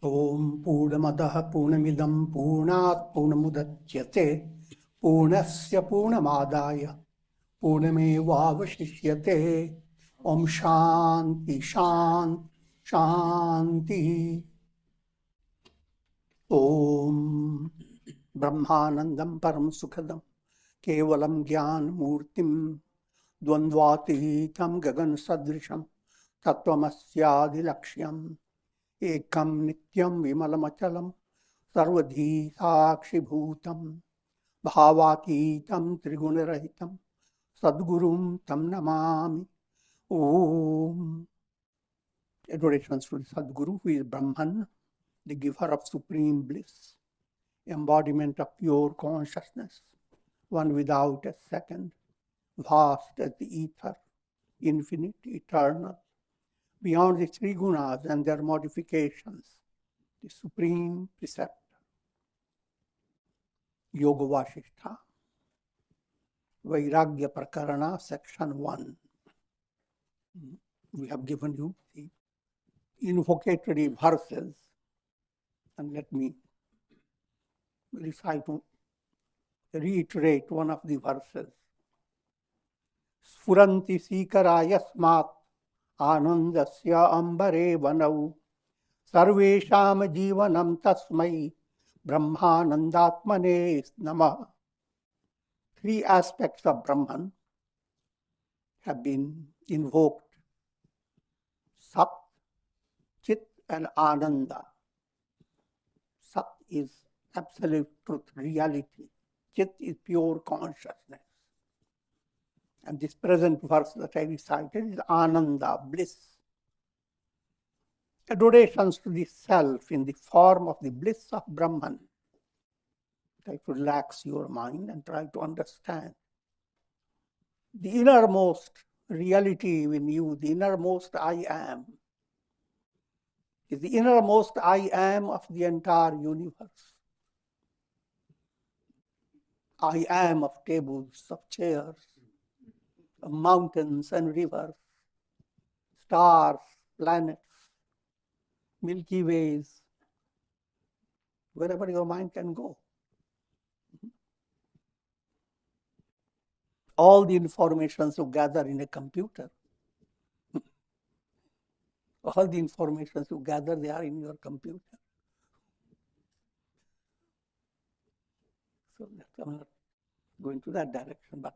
Om Purnamadaha Purnamidam Purnat Purnamudachyate Purnasya Purnamadaya Purnamevavashishyate. Om Shanti Shanti Shanti. Om Brahmanandam Param Sukhadam Kevalam Gyan Murtim Dvandvatitam Gagan Sadrisham Tattvamasya Lakshyam Ekam Nityam Vimalamachalam Sarvadhi Sakshibhutam Bhavatitam Trigunarahitam Sadgurum Tam Namami. Om. Adorations to the Sadguru, who is Brahman, the giver of supreme bliss, embodiment of pure consciousness, one without a second, vast as the ether, infinite, eternal, beyond the three gunas and their modifications, the supreme preceptor. Yoga Vasistha Vairagya Prakarana, section 1. We have given you the invocatory verses, and let me reiterate one of the verses. Sfuranti sikarayasmat anandasya ambare vanau sarvesham jivanam tasmai brahmanandatmane namah. Three aspects of Brahman have been invoked: Sat, Chit and Ananda. Sat is absolute truth, reality. Chit is pure consciousness. And this present verse that I recited is Ananda, bliss. Adorations to the self in the form of the bliss of Brahman. Try to relax your mind and try to understand. The innermost reality in you, the innermost I am, is the innermost I am of the entire universe. I am of tables, of chairs, of mountains and rivers, stars, planets, Milky Ways, wherever your mind can go. All the informations you gather in a computer, all the informations you gather, they are in your computer. So I'm not going to that direction, but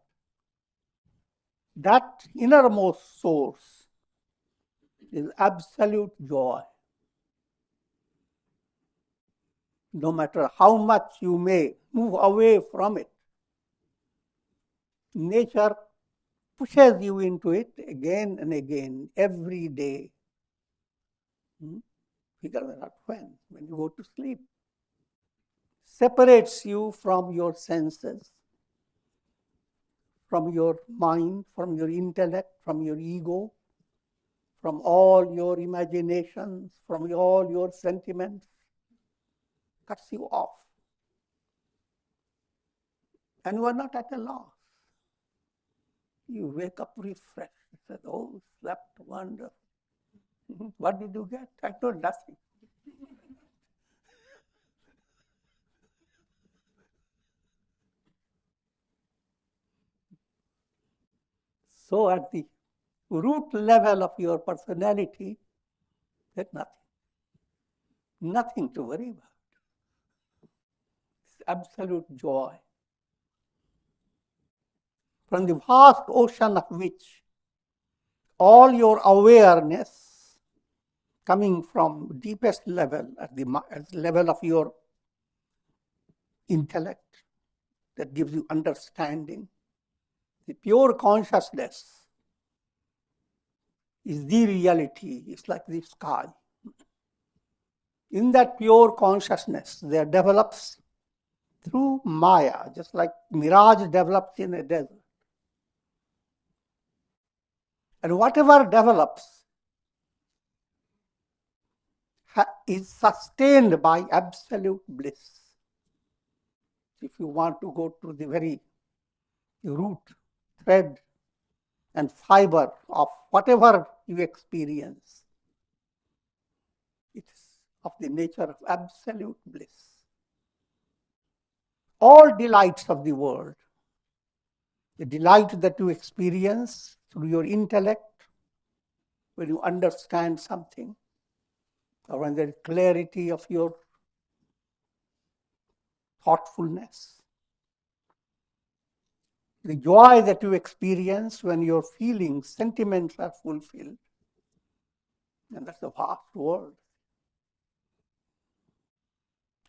that innermost source is absolute joy. No matter how much you may move away from it, nature pushes you into it again and again, every day. Figure out when you go to sleep. Separates you from your senses, from your mind, from your intellect, from your ego, from all your imaginations, from all your sentiments. Cuts you off. And you are not at a loss. You wake up refreshed. You said, oh, slept wonderful. What did you get? I know nothing. So at the root level of your personality, there's nothing. Nothing to worry about. It's absolute joy. From the vast ocean of which all your awareness coming from deepest level, at the level of your intellect, that gives you understanding, the pure consciousness is the reality. It's like the sky. In that pure consciousness, there develops through Maya, just like mirage develops in a desert. And whatever develops is sustained by absolute bliss. If you want to go to the very root, thread, and fiber of whatever you experience, it's of the nature of absolute bliss. All delights of the world, the delight that you experience through your intellect, when you understand something, or when there is clarity of your thoughtfulness, the joy that you experience when your feelings, sentiments are fulfilled, and that's a vast world.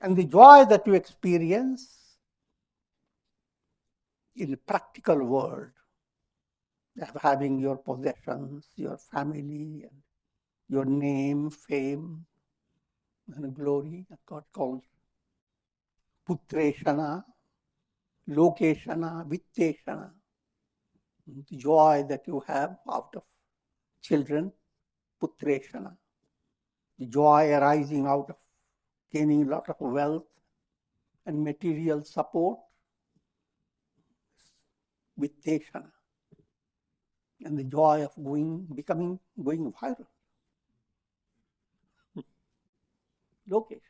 And the joy that you experience in the practical world, of having your possessions, your family, and your name, fame, and glory, God calls putreshana, lokeshana, vitteshana, the joy that you have out of children, putreshana, the joy arising out of gaining a lot of wealth and material support, vitteshana, and the joy of going viral. Lokesh.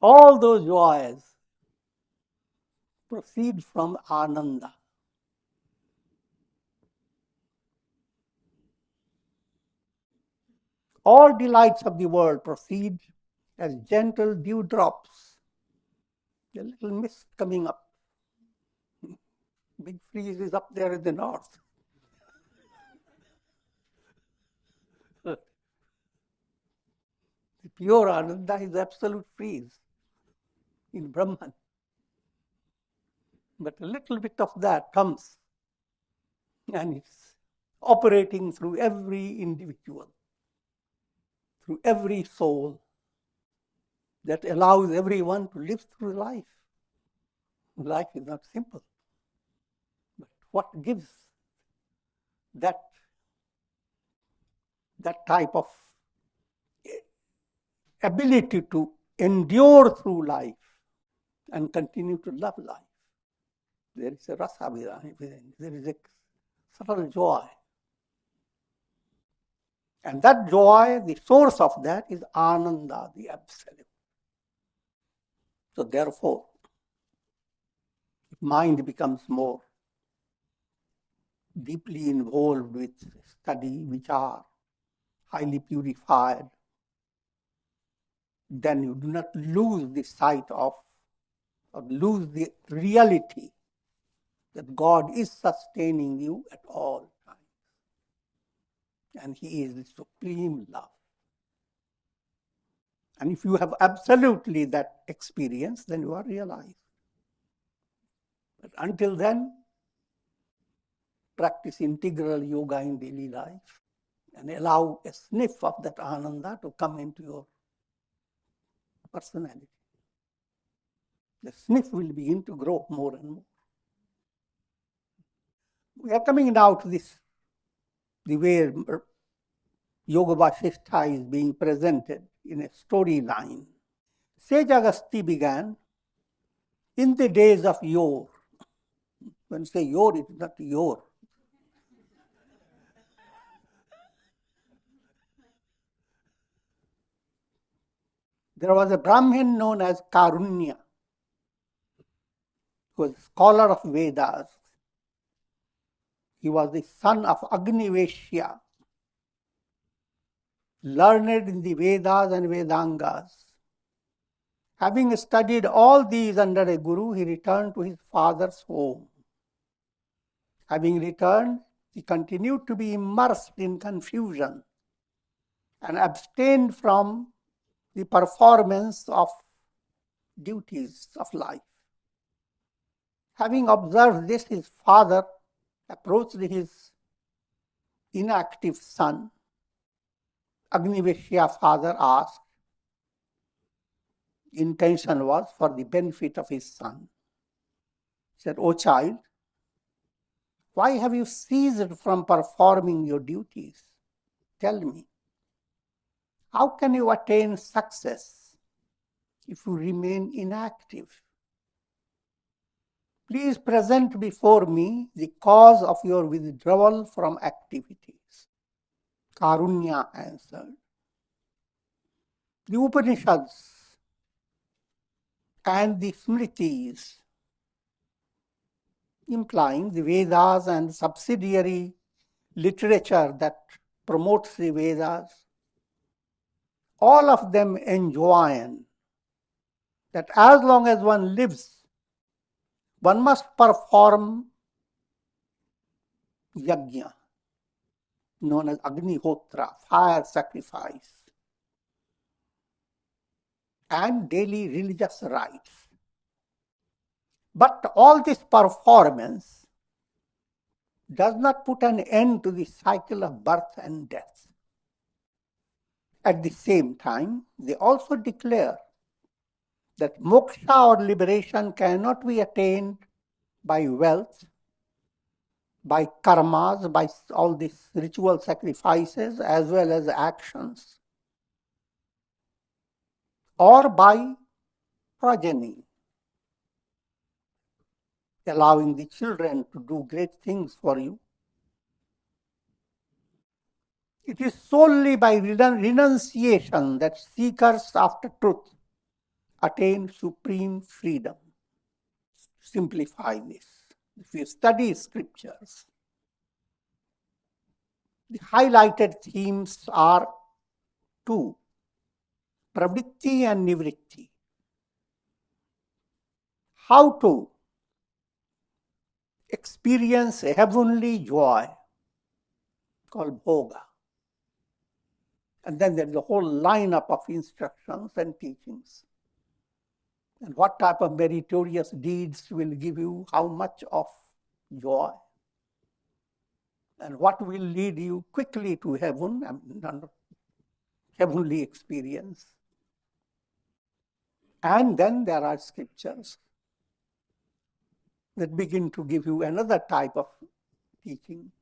All those joys proceed from Ananda. All delights of the world proceed as gentle dewdrops, a little mist coming up. Big freeze is up there in the north. The pure Ananda is absolute freeze in Brahman. But a little bit of that comes, and it's operating through every individual, through every soul, that allows everyone to live through life. Life is not simple. But what gives that type of ability to endure through life and continue to love life? There is a rasa within, there is a subtle joy. And that joy, the source of that is Ananda, the Absolute. So therefore, if mind becomes more deeply involved with study, vichar, highly purified, then you do not lose the sight of, or lose the reality that God is sustaining you at all times. And He is the supreme love. And if you have absolutely that experience, then you are realized. But until then, practice integral yoga in daily life and allow a sniff of that Ananda to come into your personality. The sniff will begin to grow more and more. We are coming now to this, the way Yoga Vasistha is being presented in a storyline. Sage Agastya began in the days of yore. When you say yore, it is not yore. There was a Brahmin known as Karunya, who was a scholar of Vedas. He was the son of Agniveshya, learned in the Vedas and Vedangas. Having studied all these under a guru, he returned to his father's home. Having returned, he continued to be immersed in confusion and abstained from the performance of duties of life. Having observed this, his father approached his inactive son. Agniveshya's father asked. Intention was for the benefit of his son. He said, "O child, why have you ceased from performing your duties? Tell me, how can you attain success if you remain inactive? Please present before me the cause of your withdrawal from activities." Karunya answered. The Upanishads and the Smritis, implying the Vedas and subsidiary literature that promotes the Vedas, all of them enjoin that as long as one lives, one must perform yajna, known as Agnihotra, fire sacrifice, and daily religious rites. But all this performance does not put an end to the cycle of birth and death. At the same time, they also declare that moksha or liberation cannot be attained by wealth, by karmas, by all these ritual sacrifices as well as actions, or by progeny, allowing the children to do great things for you. It is solely by renunciation that seekers after truth attain supreme freedom. Simplify this. If you study scriptures, the highlighted themes are two: pravritti and nivritti. How to experience a heavenly joy called bhoga. And then there's a whole lineup of instructions and teachings. And what type of meritorious deeds will give you how much of joy, and what will lead you quickly to heaven, heavenly experience. And then there are scriptures that begin to give you another type of teaching,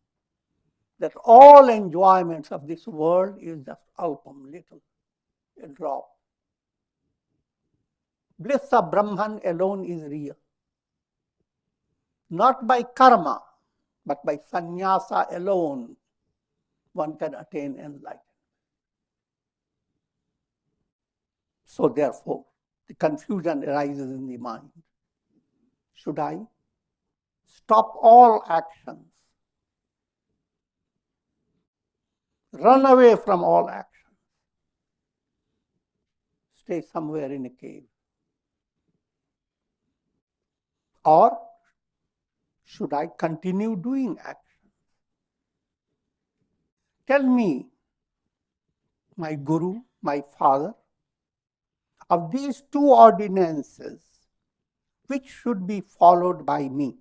that all enjoyments of this world is just alpam, little, a drop. Bliss of Brahman alone is real. Not by karma, but by sannyasa alone, one can attain enlightenment. So therefore, the confusion arises in the mind. Should I stop all actions, run away from all actions, stay somewhere in a cave? Or should I continue doing action? Tell me, my guru, my father, of these two ordinances, which should be followed by me?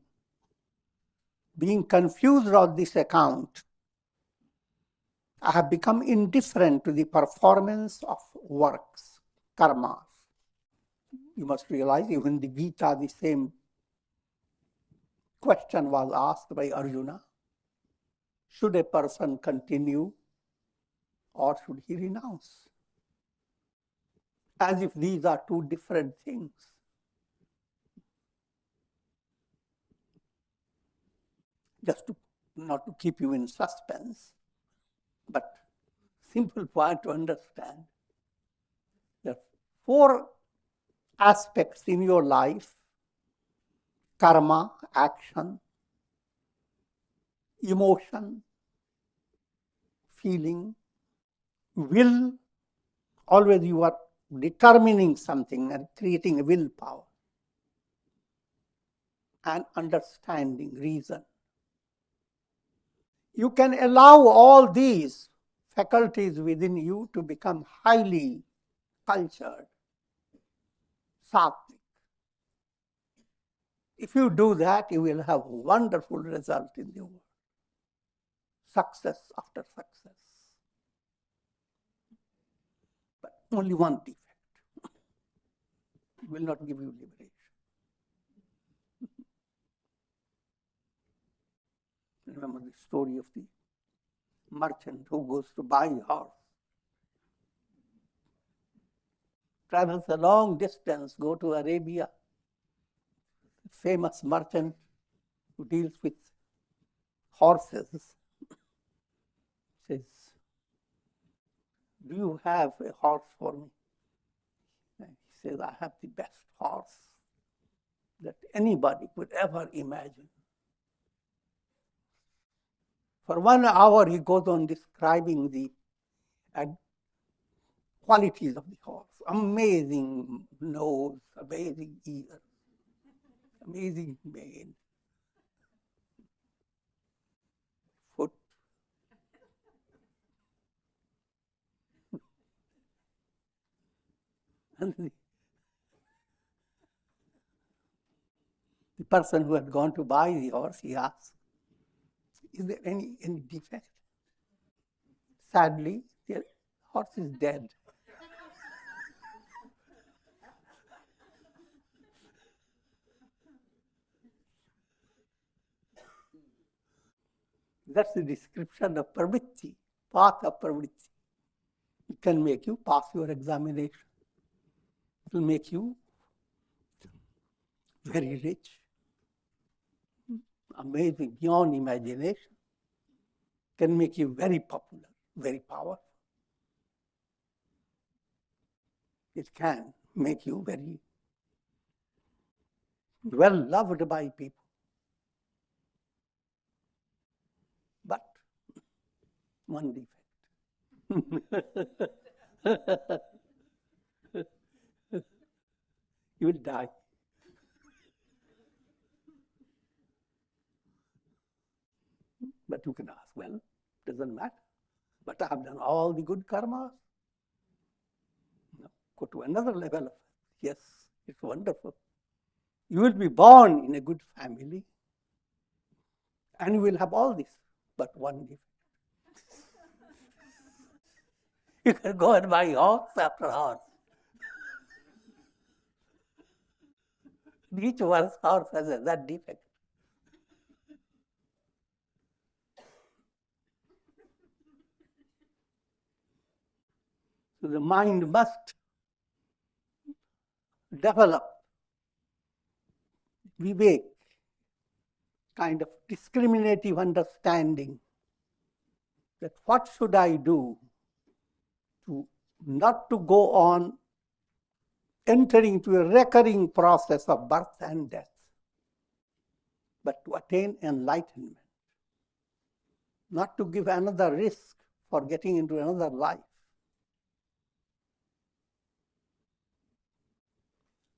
Being confused on this account, I have become indifferent to the performance of works, karmas. You must realize, even in the Gita, the same question was asked by Arjuna. Should a person continue or should he renounce? As if these are two different things. Just not to keep you in suspense, but simple point to understand. There are four aspects in your life: karma, action, emotion, feeling, will. Always you are determining something and creating a willpower, and understanding, reason. You can allow all these faculties within you to become highly cultured, sattvic. If you do that, you will have wonderful result in the world. Success after success. But only one defect. It will not give you liberation. Remember the story of the merchant who goes to buy a horse. Travels a long distance, go to Arabia. Famous merchant who deals with horses says, do you have a horse for me? And he says, I have the best horse that anybody could ever imagine. For 1 hour, he goes on describing the qualities of the horse. Amazing nose, amazing ears, amazing mane, foot. And the person who had gone to buy the horse, he asked, is there any defect? Sadly, the horse is dead. That's the description of pravritti, path of pravritti. It can make you pass your examination. It will make you very rich, amazing, beyond imagination. Can make you very popular, very powerful. It can make you very well loved by people. But one defect. You will die. But you can ask, well, doesn't matter. But I have done all the good karmas. Now, go to another level of, yes, it's wonderful. You will be born in a good family and you will have all this, but one defect. You can go and buy horse after horse. Each one's horse has that defect. So the mind must develop vivek, kind of discriminative understanding that what should I do to not to go on entering into a recurring process of birth and death, but to attain enlightenment, not to give another risk for getting into another life.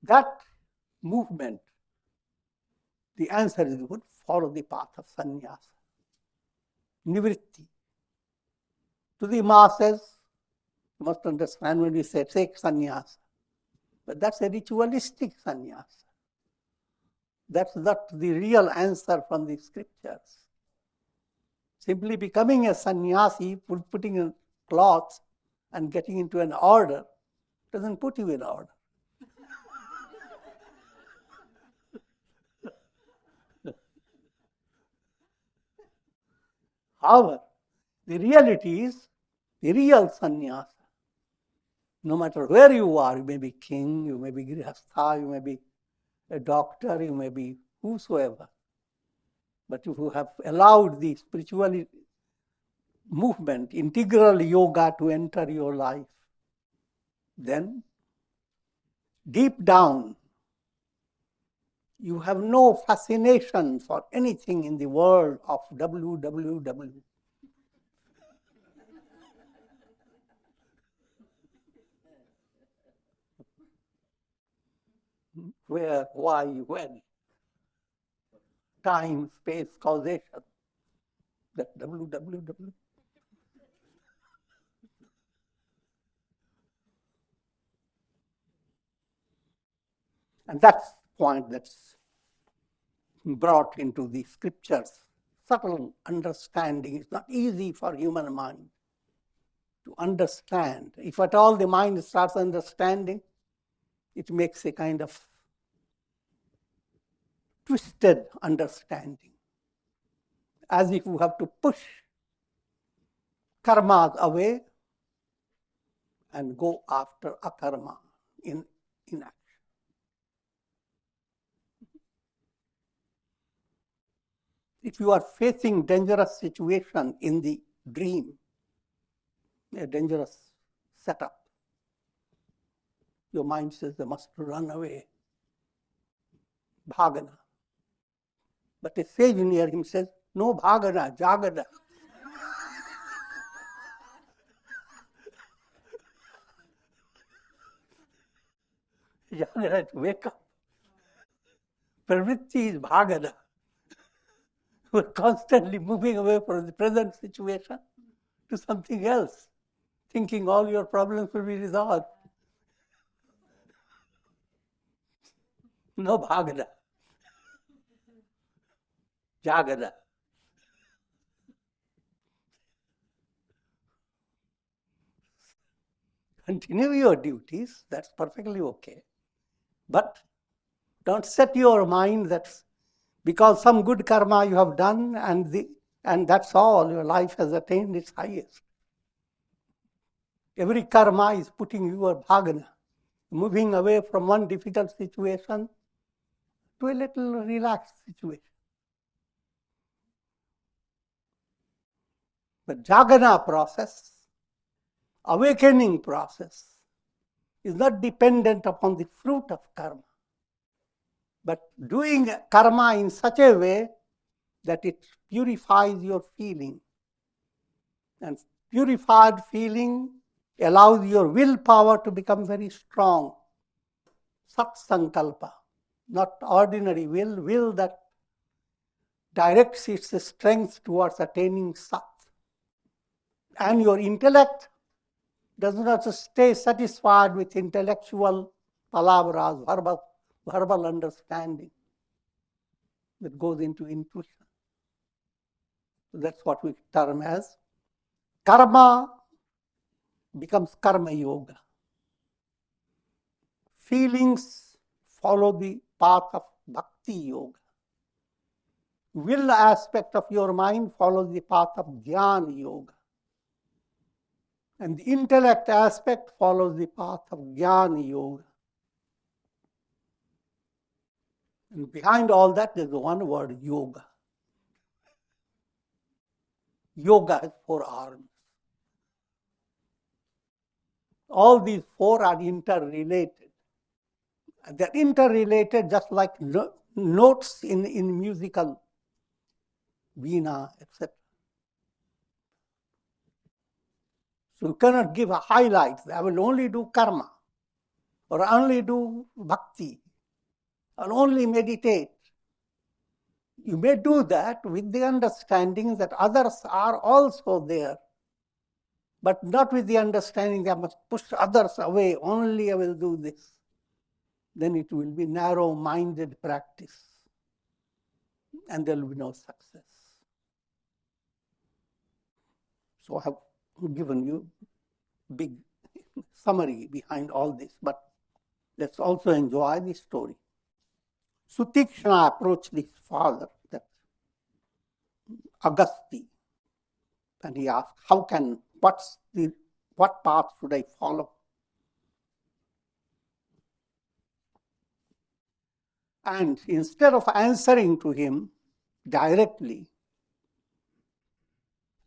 That movement, the answer is good, follow the path of sannyasa, nivritti. To the masses, you must understand when we say take sannyasa, but that's a ritualistic sannyasa. That's not the real answer from the scriptures. Simply becoming a sannyasi, putting in cloths and getting into an order, doesn't put you in order. However, the reality is the real sannyasa. No matter where you are, you may be king, you may be grihastha, you may be a doctor, you may be whosoever. But if you have allowed the spiritual movement, integral yoga to enter your life, then deep down, you have no fascination for anything in the world of www. Where, why, when, time, space, causation, that www. And that's the point that's brought into the scriptures. Subtle understanding. It's not easy for human mind to understand. If at all the mind starts understanding, it makes a kind of twisted understanding, as if you have to push karmas away and go after akarma in action. If you are facing dangerous situation in the dream, a dangerous set up. Your mind says they must run away. Bhagana. But a sage near him says, no bhagana, jagana. Jagana, wake up. Pravritti is bhagana. We're constantly moving away from the present situation to something else, thinking all your problems will be resolved. No bhagana. Jagana. Continue your duties, that's perfectly okay. But don't set your mind that because some good karma you have done and that's all, your life has attained its highest. Every karma is putting you a bhagana, moving away from one difficult situation to a little relaxed situation. The jhagana process, awakening process, is not dependent upon the fruit of karma, but doing karma in such a way that it purifies your feeling. And purified feeling allows your willpower to become very strong. Sat sankalpa, not ordinary will that directs its strength towards attaining sat. And your intellect does not stay satisfied with intellectual palavras, verbal understanding that goes into intuition. So that's what we term as karma becomes karma yoga. Feelings follow the path of bhakti yoga. Will aspect of your mind follows the path of jnana yoga. And the intellect aspect follows the path of jnana yoga. And behind all that, there's one word, yoga. Yoga has 4 arms. All these 4 are interrelated. They're interrelated just like notes in musical veena, etc. So you cannot give a highlight. I will only do karma, or only do bhakti, or only meditate. You may do that with the understanding that others are also there, but not with the understanding that I must push others away, only I will do this. Then it will be narrow-minded practice, and there will be no success. So I have given you a big summary behind all this, but let's also enjoy the story. Sutikshna approached his father, that Agasti, and he asked, what path should I follow? And instead of answering to him directly,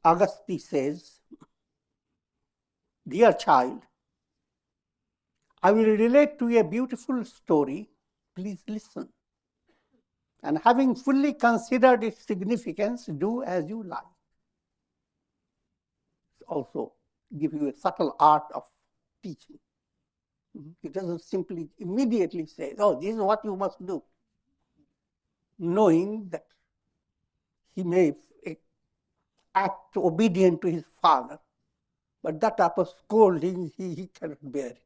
Agasti says, dear child, I will relate to you a beautiful story. Please listen. And having fully considered its significance, do as you like. Also give you a subtle art of teaching. It doesn't simply immediately say, oh, this is what you must do, knowing that he may act obedient to his father, but that type of scolding, he cannot bear it.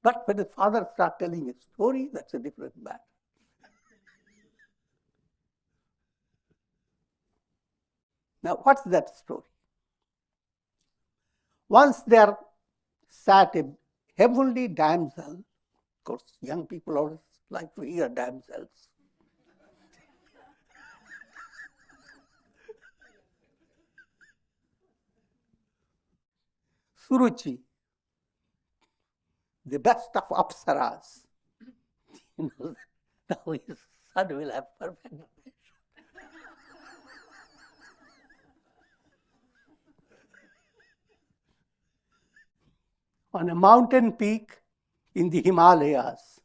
But when the father starts telling a story, that's a different matter. Now, what's that story? Once there sat a heavenly damsel. Of course, young people always like to hear damsels. Suruchi, the best of apsaras. Now his son will have perfect. on a mountain peak in the Himalayas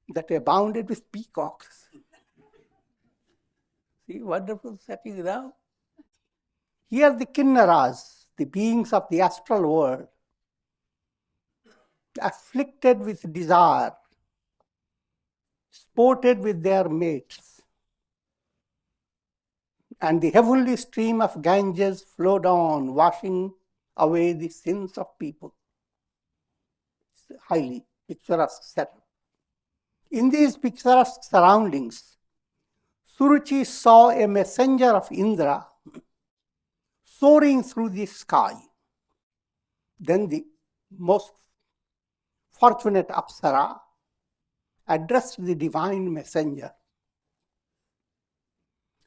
that abounded with peacocks. See, wonderful setting now. Here the Kinnaras, the beings of the astral world, afflicted with desire, sported with their mates, and the heavenly stream of Ganges flowed on, washing away the sins of people. It's a highly picturesque setup. In these picturesque surroundings, Suruchi saw a messenger of Indra soaring through the sky. Then the most fortunate Apsara addressed the divine messenger.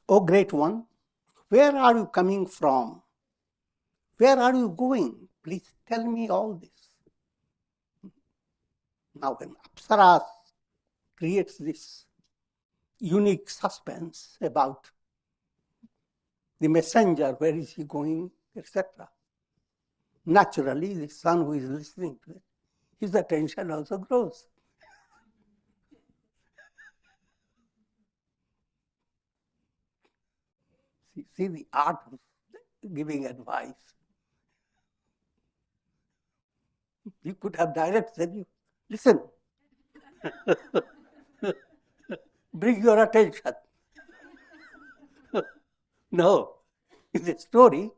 O great one, where are you coming from? Where are you going? Please tell me all this. Now when Apsara creates this unique suspense about the messenger, where is he going, etc. Naturally, the son who is listening to it, his attention also grows. See the art of giving advice. You could have direct said, you listen, bring your attention. No, in the story,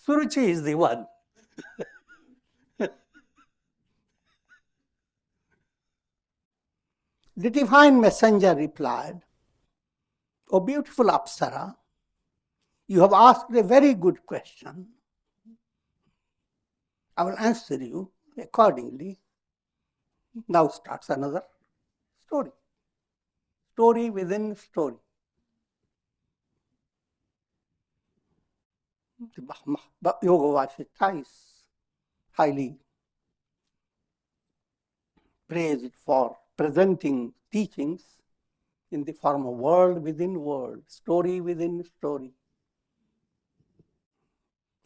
Suruchi is the one. The divine messenger replied, O beautiful Apsara, you have asked a very good question. I will answer you accordingly. Now starts another story. Story within story. The Yoga Vasistha is highly praised for presenting teachings in the form of world within world, story within story.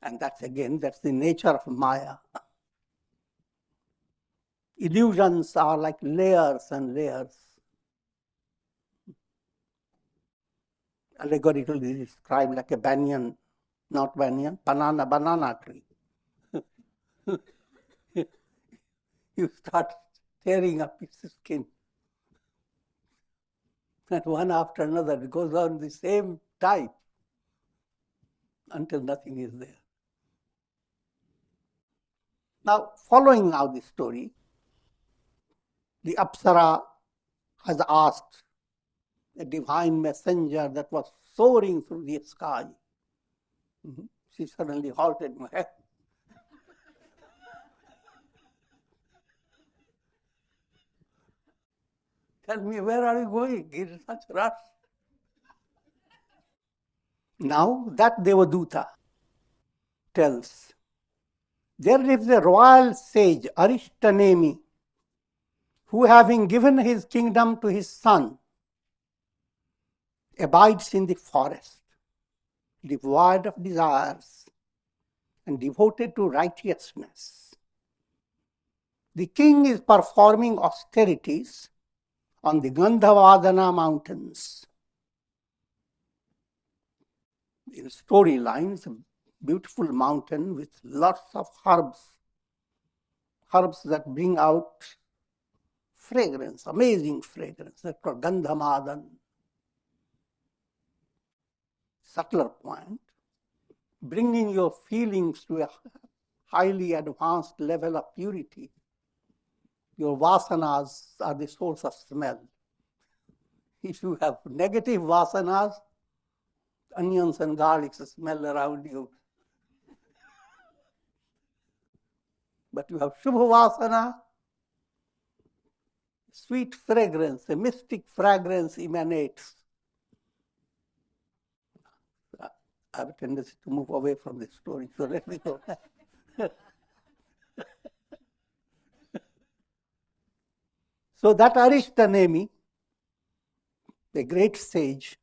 And that's the nature of Maya. Illusions are like layers and layers. Allegorically described like a banyan, not banyan, banana tree. You start tearing up its skin. And one after another, it goes on the same type until nothing is there. Now, following now the story, the Apsara has asked a divine messenger that was soaring through the sky. She suddenly halted my head. Tell me, where are you going? In such rush. Now that Devaduta tells, there lives a royal sage, Arishtanemi, who having given his kingdom to his son, abides in the forest, devoid of desires and devoted to righteousness. The king is performing austerities on the Gandhavadana mountains. In storylines, a beautiful mountain with lots of herbs that bring out fragrance, amazing fragrance. That's called Gandhamadan. Subtler point, bringing your feelings to a highly advanced level of purity. Your vasanas are the source of smell. If you have negative vasanas, onions and garlics smell around you. But you have Shubha Vasana, sweet fragrance, a mystic fragrance emanates. I have a tendency to move away from this story, so let me go. So that Arishtanemi, the great sage,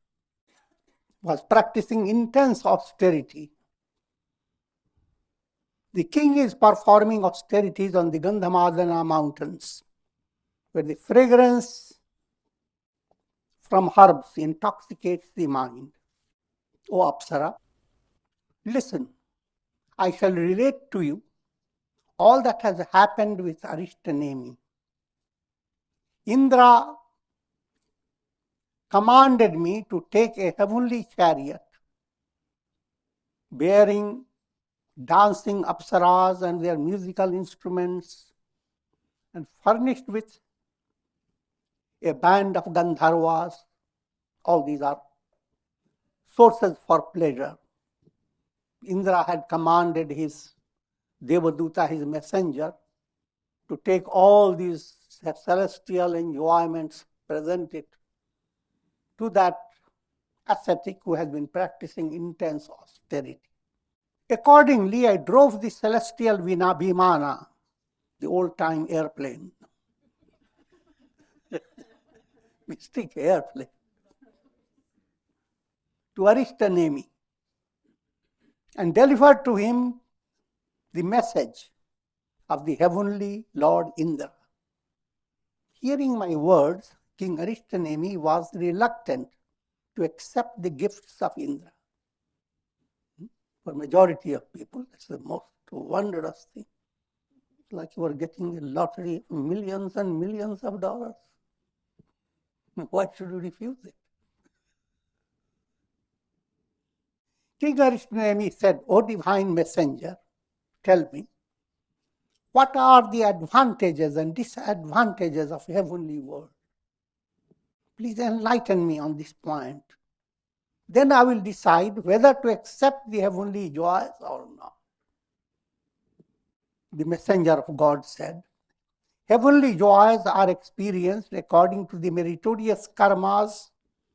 was practicing intense austerity The king is performing austerities on the Gandhamadana mountains, where the fragrance from herbs intoxicates the mind. O Apsara, listen, I shall relate to you all that has happened with Arishtanemi. Indra commanded me to take a heavenly chariot bearing dancing apsaras and their musical instruments and furnished with a band of Gandharvas. All these are sources for pleasure. Indra had commanded his Devaduta, his messenger, to take all these celestial enjoyments, present it to that ascetic who has been practicing intense austerity. Accordingly, I drove the celestial Vimana, the old-time airplane, mystic airplane, to Arishtanemi and delivered to him the message of the heavenly Lord Indra. Hearing my words, King Arishtanemi was reluctant to accept the gifts of Indra. For majority of people, that's the most wondrous thing. It's like you are getting a lottery of millions and millions of dollars. Why should you refuse it? King Arishtanemi said, O divine messenger, tell me, what are the advantages and disadvantages of heavenly world? Please enlighten me on this point. Then I will decide whether to accept the heavenly joys or not. The messenger of God said, heavenly joys are experienced according to the meritorious karmas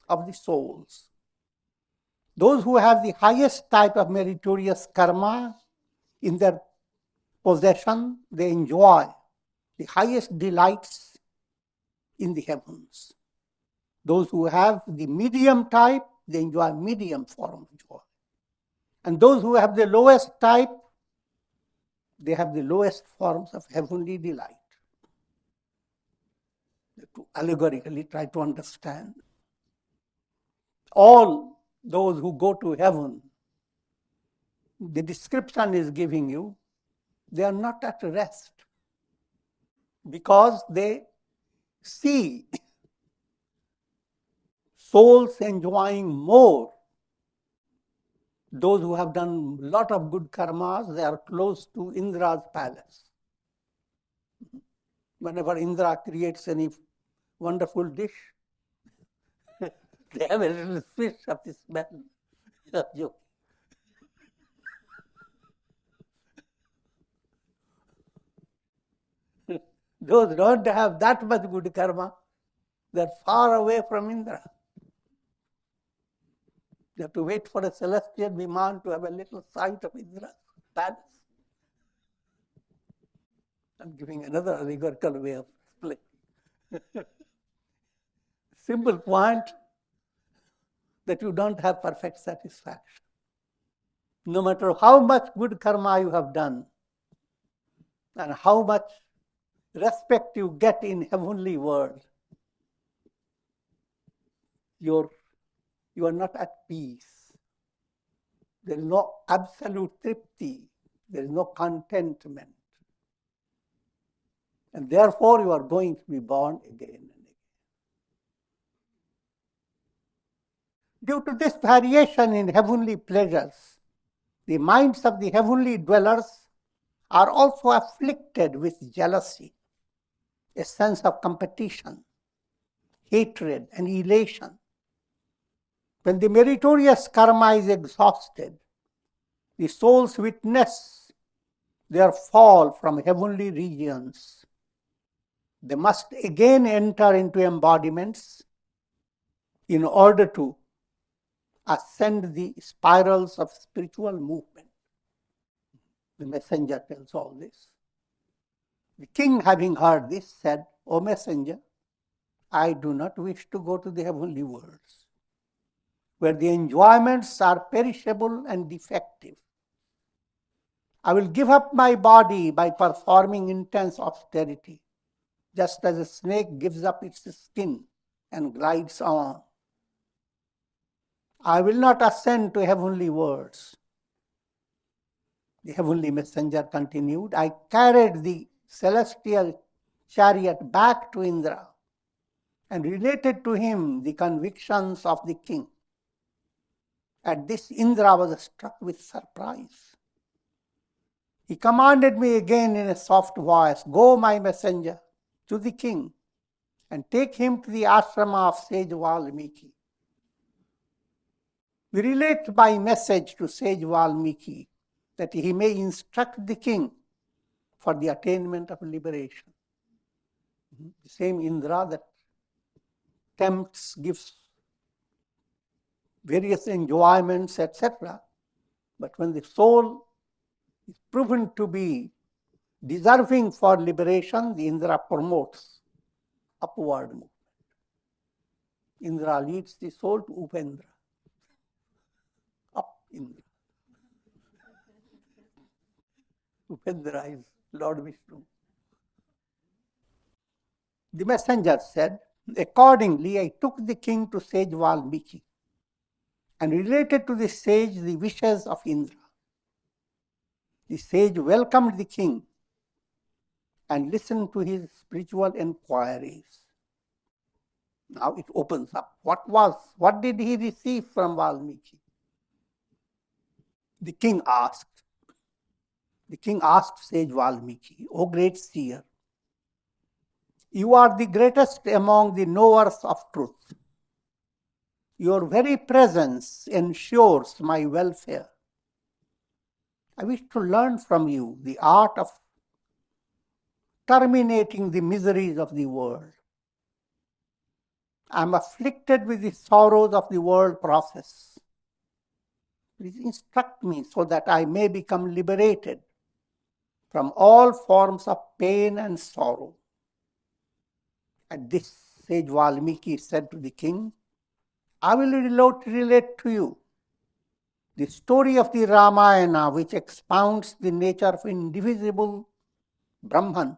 of the souls. Those who have the highest type of meritorious karma in their possession, they enjoy the highest delights in the heavens. Those who have the medium type, they enjoy medium form of joy. And those who have the lowest type, they have the lowest forms of heavenly delight. To allegorically try to understand. All those who go to heaven, the description is giving you, they are not at rest because they see souls enjoying more. Those who have done a lot of good karmas, they are close to Indra's palace. Whenever Indra creates any wonderful dish, they have a little fish of the smell of you. Those who don't have that much good karma, they are far away from Indra. They have to wait for a celestial Viman to have a little sight of Indra's palace. I'm giving another allegorical way of explaining. Simple point that you don't have perfect satisfaction. No matter how much good karma you have done and how much respect you get in heavenly world, you are not at peace. There is no absolute tripti. There is no contentment. And therefore you are going to be born again and again. Due to this variation in heavenly pleasures, the minds of the heavenly dwellers are also afflicted with jealousy, a sense of competition, hatred, and elation. When the meritorious karma is exhausted, the souls witness their fall from heavenly regions. They must again enter into embodiments in order to ascend the spirals of spiritual movement. The messenger tells all this. The king, having heard this, said, O messenger, I do not wish to go to the heavenly worlds, where the enjoyments are perishable and defective. I will give up my body by performing intense austerity, just as a snake gives up its skin and glides on. I will not ascend to heavenly worlds. The heavenly messenger continued, I carried the celestial chariot back to Indra and related to him the convictions of the king. At this, Indra was struck with surprise. He commanded me again in a soft voice, Go, my messenger, to the king and take him to the ashrama of sage Valmiki. We relate by message to sage Valmiki that he may instruct the king for the attainment of liberation. The same Indra that tempts, gives various enjoyments, etc. But when the soul is proven to be deserving for liberation, the Indra promotes upward movement. Indra leads the soul to Upendra. Up Indra. Upendra is Lord Vishnu. The messenger said, Accordingly, I took the king to sage Valmiki and related to the sage the wishes of Indra. The sage welcomed the king and listened to his spiritual enquiries. Now it opens up. What did he receive from Valmiki? The king asked sage Valmiki, O great seer, you are the greatest among the knowers of truth. Your very presence ensures my welfare. I wish to learn from you the art of terminating the miseries of the world. I am afflicted with the sorrows of the world process. Please instruct me so that I may become liberated from all forms of pain and sorrow. At this, sage Valmiki said to the king, I will relate to you the story of the Ramayana, which expounds the nature of indivisible Brahman.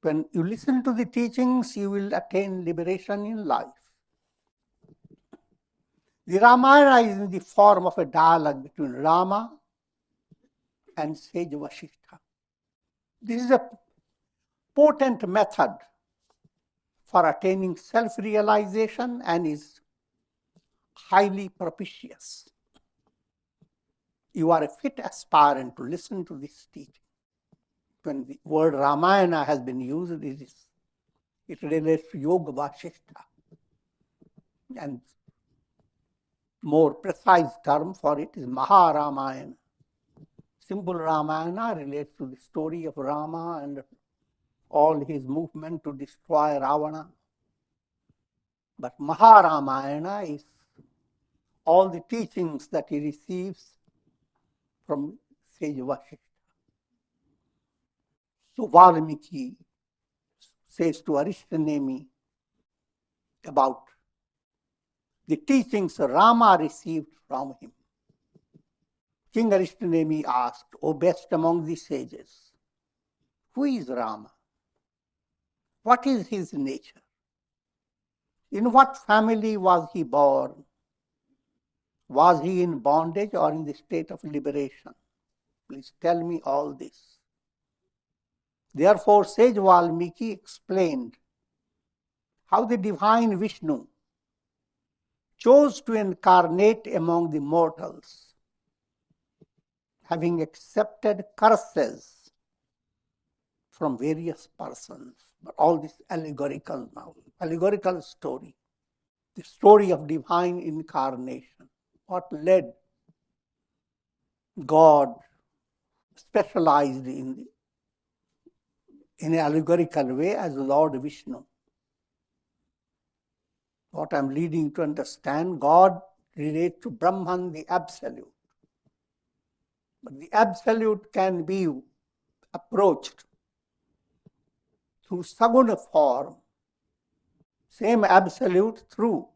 When you listen to the teachings, you will attain liberation in life. The Ramayana is in the form of a dialogue between Rama and sage Vasistha. This is a potent method for attaining self-realization and is highly propitious. You are a fit aspirant to listen to this teaching. When the word Ramayana has been used, it relates to Yoga Vasistha. And more precise term for it is Maharamayana. Simple Ramayana relates to the story of Rama and all his movement to destroy Ravana. But Maharamayana is all the teachings that he receives from sage Vasistha. So Valmiki says to Arishthanemi about the teachings Rama received from him. King Arishthanemi asked, O best among the sages, who is Rama? What is his nature? In what family was he born? Was he in bondage or in the state of liberation? Please tell me all this. Therefore, sage Valmiki explained how the divine Vishnu chose to incarnate among the mortals, having accepted curses from various persons. But all this allegorical story, the story of divine incarnation, what led God specialized in an allegorical way as Lord Vishnu. What I'm leading to understand, God relates to Brahman, the absolute. But the absolute can be approached through saguna form, same absolute through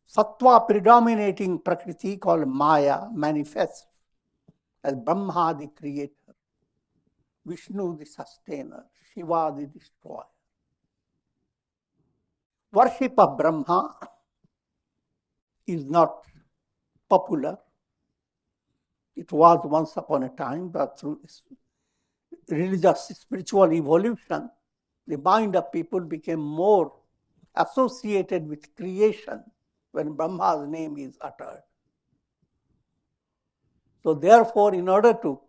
sattva predominating prakriti called Maya manifests as Brahma the creator, Vishnu the sustainer, Shiva the destroyer. Worship of Brahma is not popular. It was once upon a time, but through religious spiritual evolution, the mind of people became more associated with creation when Brahma's name is uttered. So therefore, in order to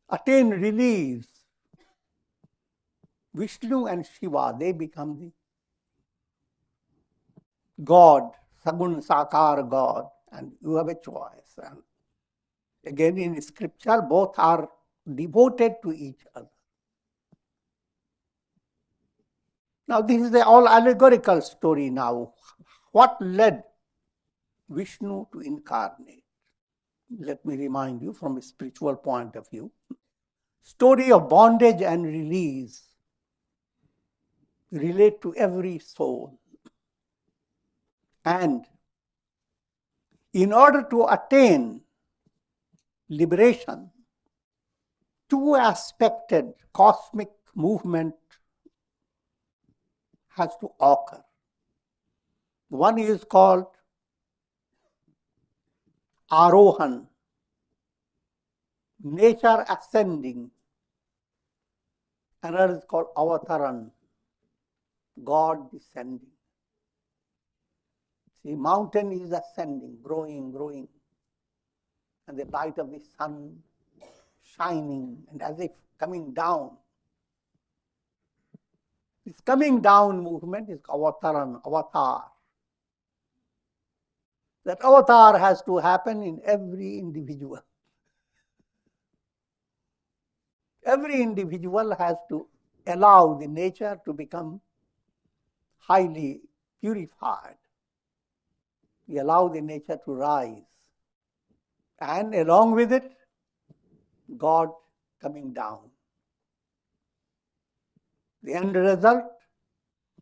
attain release, Vishnu and Shiva, they become the God, Sagun Sakar God, and you have a choice. And again, in scripture, both are devoted to each other. Now, this is all allegorical story now. What led Vishnu to incarnate? Let me remind you from a spiritual point of view. Story of bondage and release relate to every soul. And in order to attain liberation, two-aspected cosmic movement has to occur. One is called Arohan, nature ascending. Another is called Avataran, God descending. See, mountain is ascending, growing, and the light of the sun shining, and as if coming down. This coming down movement is Avataran, avatar. That avatar has to happen in every individual. Every individual has to allow the nature to become highly purified. We allow the nature to rise. And along with it, God coming down. The end result,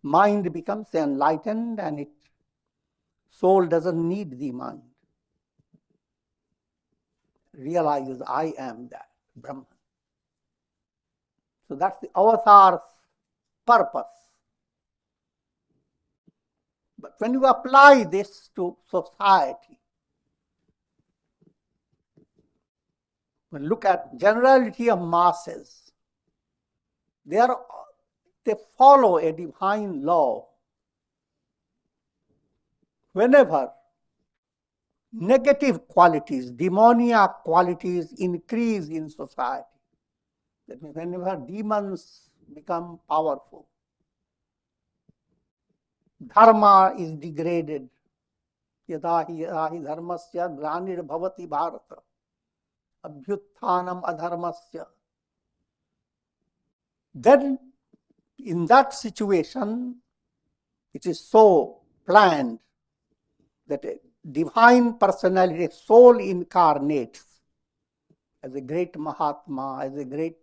mind becomes enlightened and soul doesn't need the mind. Realizes I am that, Brahman. So that's the avatar's purpose. But when you apply this to society, when you look at generality of masses, they follow a divine law. Whenever negative qualities, demoniac qualities increase in society, that means whenever demons become powerful, dharma is degraded. Yada hi dharmasya glanir bhavati bharata abhyutthanam adharmasya. Then in that situation, it is so planned that a divine personality, a soul incarnates as a great Mahatma, as a great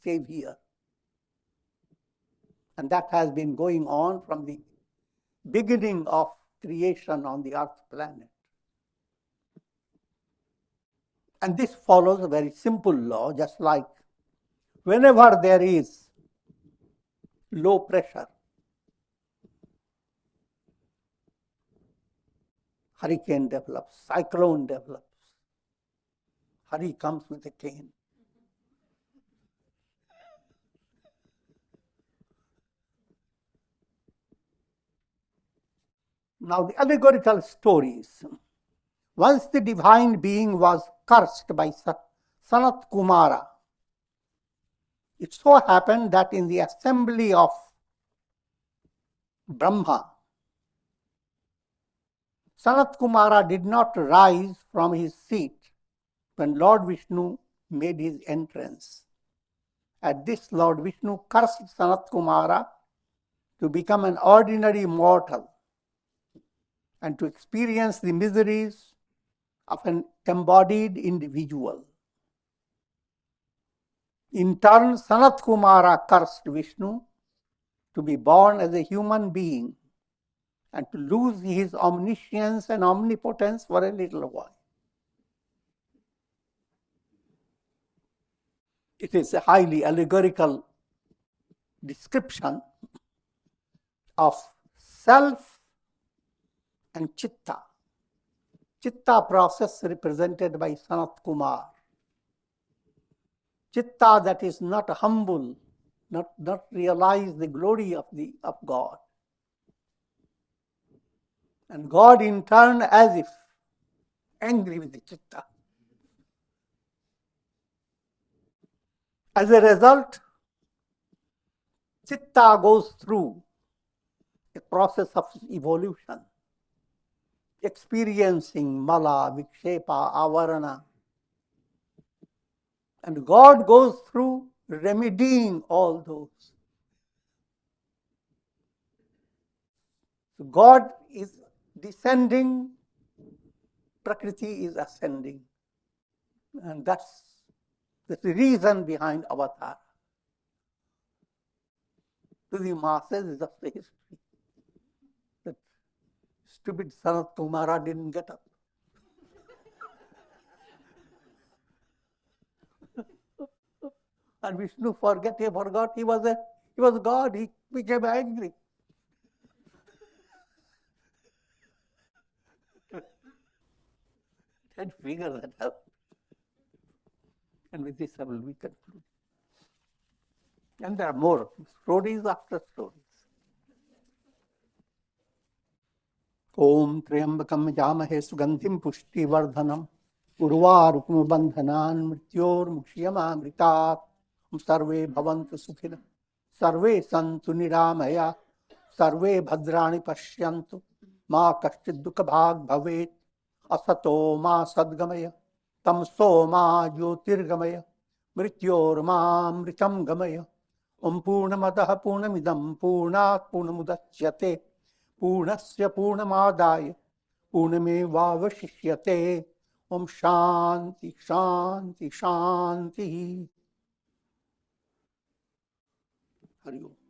Savior. And that has been going on from the beginning of creation on the earth planet. And this follows a very simple law, just like whenever there is low pressure, hurricane develops, cyclone develops. Hari comes with a cane. Now the allegorical stories. Once the divine being was cursed by Sanat Kumara, it so happened that in the assembly of Brahma, Sanat Kumara did not rise from his seat when Lord Vishnu made his entrance. At this, Lord Vishnu cursed Sanat Kumara to become an ordinary mortal and to experience the miseries of an embodied individual. In turn, Sanat Kumara cursed Vishnu to be born as a human being and to lose his omniscience and omnipotence for a little while. It is a highly allegorical description of self and chitta. Chitta process represented by Sanat Kumar. Chitta that is not humble, not realize the glory of God. And God in turn as if angry with the chitta. As a result, chitta goes through a process of evolution, experiencing mala, vikshepa, avarana. And God goes through remedying all those. So God is descending, Prakriti is ascending. And that's the reason behind avatar. To the masses is just the history. That stupid Sanat Kumara didn't get up. And Vishnu forgot, he was God, he became angry. Can't figure that out. And with this I will be concluded. And there are more stories after stories. Om Triambakam Jamahe Sugandhim Pushti Vardhanam Urvarukam Bandhanan Mrityor Mukshiyamamritat Sarve Bhavantu Sukhina Sarve Santu Niramaya Sarve Bhadrani Pashyantu Ma Kashchid Dukha Bhag Bhavet Asato Ma Sadgamaya Tamso Ma Jyotirgamaya Mrityor Ma Mritam Gamaya Om Purnamadaha Purnamidam Purnat Purnamudachyate Purnasya Purnamadaya Purnamevavashishyate Om Shanti Shanti Shanti Hari Om.